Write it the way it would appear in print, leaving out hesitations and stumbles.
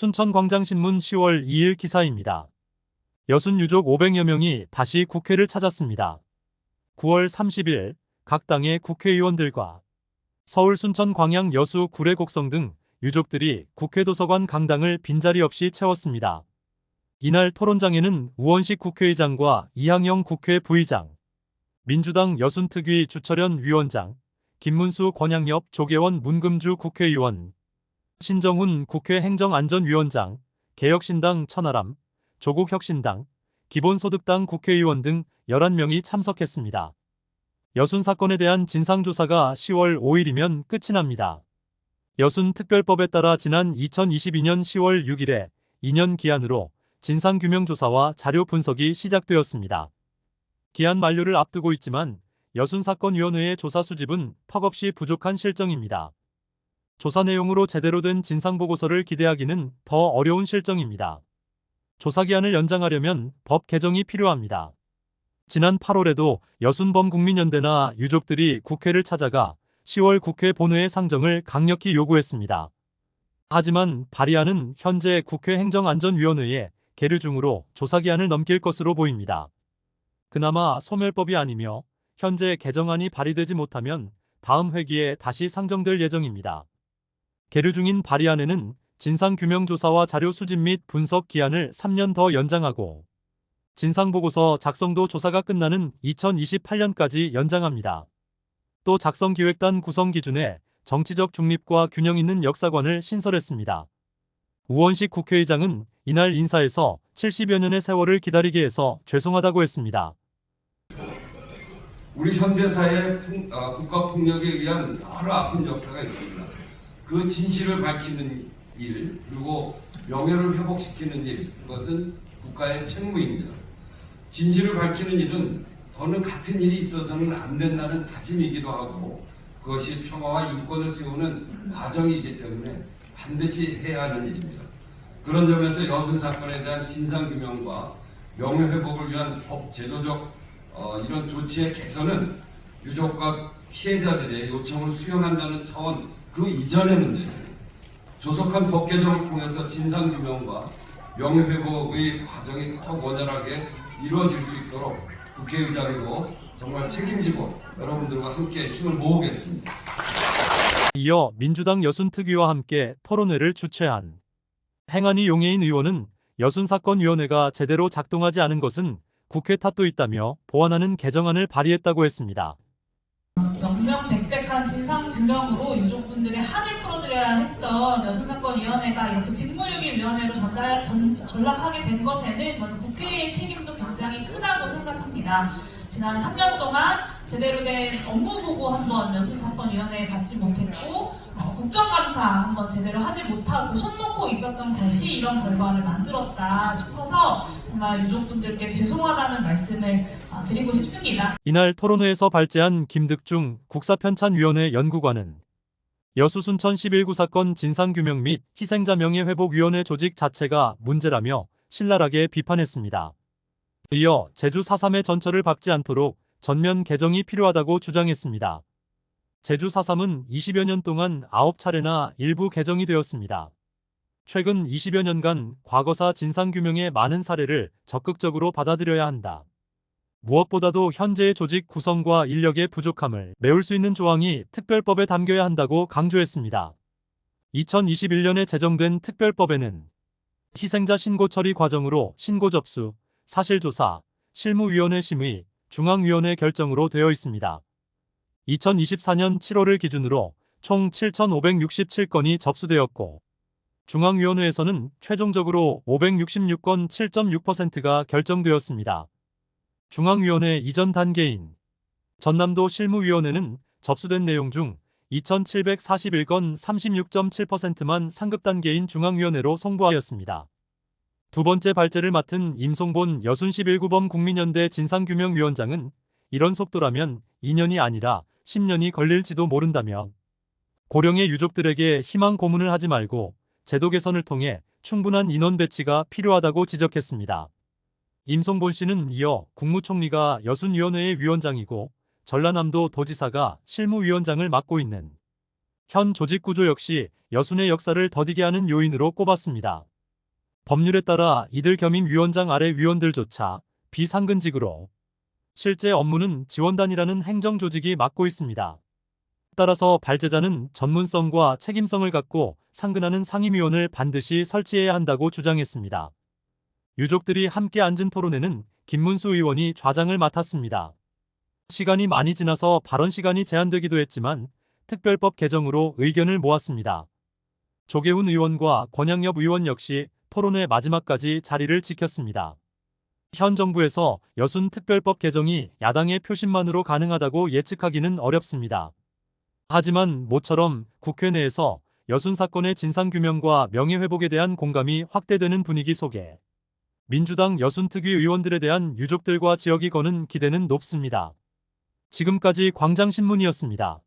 순천광장신문 10월 2일 기사입니다. 여순 유족 500여 명이 다시 국회를 찾았습니다. 9월 30일 각 당의 국회의원들과 서울 순천 광양 여수 구례 곡성 등 유족들이 국회 도서관 강당을 빈자리 없이 채웠습니다. 이날 토론장에는 우원식 국회의장과 이항영 국회 부의장, 민주당 여순특위 주철현 위원장, 김문수 권양엽 조계원 문금주 국회의원, 신정훈 국회 행정안전위원장, 개혁신당 천하람, 조국혁신당, 기본소득당 국회의원 등 11명이 참석했습니다. 여순 사건에 대한 진상조사가 10월 5일이면 끝이 납니다. 여순 특별법에 따라 지난 2022년 10월 6일에 2년 기한으로 진상규명조사와 자료 분석이 시작되었습니다. 기한 만료를 앞두고 있지만 여순사건위원회의 조사 수집은 턱없이 부족한 실정입니다. 조사 내용으로 제대로 된 진상보고서를 기대하기는 더 어려운 실정입니다. 조사기한을 연장하려면 법 개정이 필요합니다. 지난 8월에도 여순범국민연대나 유족들이 국회를 찾아가 10월 국회 본회의 상정을 강력히 요구했습니다. 하지만 발의안은 현재 국회 행정안전위원회에 계류 중으로 조사기한을 넘길 것으로 보입니다. 그나마 소멸법이 아니며 현재 개정안이 발의되지 못하면 다음 회기에 다시 상정될 예정입니다. 계류 중인 발의안에는 진상규명조사와 자료 수집 및 분석 기한을 3년 더 연장하고 진상보고서 작성도 조사가 끝나는 2028년까지 연장합니다. 또 작성기획단 구성 기준에 정치적 중립과 균형 있는 역사관을 신설했습니다. 우원식 국회의장은 이날 인사에서 70여 년의 세월을 기다리게 해서 죄송하다고 했습니다. 우리 현대사의 국가폭력에 의한 여러 아픈 역사가 있습니다. 그 진실을 밝히는 일, 그리고 명예를 회복시키는 일, 그것은 국가의 책무입니다. 진실을 밝히는 일은 더는 같은 일이 있어서는 안 된다는 다짐이기도 하고 그것이 평화와 인권을 세우는 과정이기 때문에 반드시 해야 하는 일입니다. 그런 점에서 여순 사건에 대한 진상규명과 명예회복을 위한 법 제도적 이런 조치의 개선은 유족과 피해자들의 요청을 수용한다는 차원 그 이전의 문제입니다. 조속한 법 개정을 통해서 진상규명과 명예회복의 과정이 더 원활하게 이루어질 수 있도록 국회의장으로 정말 책임지고 여러분들과 함께 힘을 모으겠습니다. 이어 민주당 여순특위와 함께 토론회를 주최한 행안위 용해인 의원은 여순사건위원회가 제대로 작동하지 않은 것은 국회 탓도 있다며 보완하는 개정안을 발의했다고 했습니다. 명명백백한 진상규명으로 유족분들의 한을 풀어드려야 했던 여순사건위원회가 이렇게 직무유기위원회로 전락하게 된 것에는 저는 국회의 책임도 굉장히 크다고 생각합니다. 지난 3년 동안 제대로 된 업무보고 한번 여순사건위원회에 받지 못했고 국정감사 한번 제대로 하지 못하고 손 놓고 있었던 것이 이런 결과를 만들었다 싶어서 정말 유족분들께 죄송하다는 말씀을 드리고 싶습니다. 이날 토론회에서 발제한 김득중 국사편찬위원회 연구관은 여수 순천 11구 사건 진상규명 및 희생자 명예회복위원회 조직 자체가 문제라며 신랄하게 비판했습니다. 이어 제주 4.3의 전철을 밟지 않도록 전면 개정이 필요하다고 주장했습니다. 제주 4.3은 20여 년 동안 9차례나 일부 개정이 되었습니다. 최근 20여 년간 과거사 진상규명의 많은 사례를 적극적으로 받아들여야 한다. 무엇보다도 현재의 조직 구성과 인력의 부족함을 메울 수 있는 조항이 특별법에 담겨야 한다고 강조했습니다. 2021년에 제정된 특별법에는 희생자 신고 처리 과정으로 신고 접수, 사실조사, 실무위원회 심의, 중앙위원회 결정으로 되어 있습니다. 2024년 7월을 기준으로 총 7,567건이 접수되었고 중앙위원회에서는 최종적으로 566건 7.6%가 결정되었습니다. 중앙위원회 이전 단계인 전남도 실무위원회는 접수된 내용 중 2,741건 36.7%만 상급 단계인 중앙위원회로 송부하였습니다. 두 번째 발제를 맡은 임송본 여순 11구범 국민연대 진상규명위원장은 이런 속도라면 2년이 아니라 10년이 걸릴지도 모른다며 고령의 유족들에게 희망 고문을 하지 말고 제도 개선을 통해 충분한 인원 배치가 필요하다고 지적했습니다. 임송본 씨는 이어 국무총리가 여순위원회의 위원장이고 전라남도 도지사가 실무위원장을 맡고 있는 현 조직 구조 역시 여순의 역사를 더디게 하는 요인으로 꼽았습니다. 법률에 따라 이들 겸임 위원장 아래 위원들조차 비상근직으로 실제 업무는 지원단이라는 행정조직이 맡고 있습니다. 따라서 발제자는 전문성과 책임성을 갖고 상근하는 상임위원을 반드시 설치해야 한다고 주장했습니다. 유족들이 함께 앉은 토론회는 김문수 의원이 좌장을 맡았습니다. 시간이 많이 지나서 발언 시간이 제한되기도 했지만 특별법 개정으로 의견을 모았습니다. 조계훈 의원과 권양엽 의원 역시 토론회 마지막까지 자리를 지켰습니다. 현 정부에서 여순 특별법 개정이 야당의 표심만으로 가능하다고 예측하기는 어렵습니다. 하지만 모처럼 국회 내에서 여순 사건의 진상규명과 명예회복에 대한 공감이 확대되는 분위기 속에 민주당 여순특위 의원들에 대한 유족들과 지역이 거는 기대는 높습니다. 지금까지 광장신문이었습니다.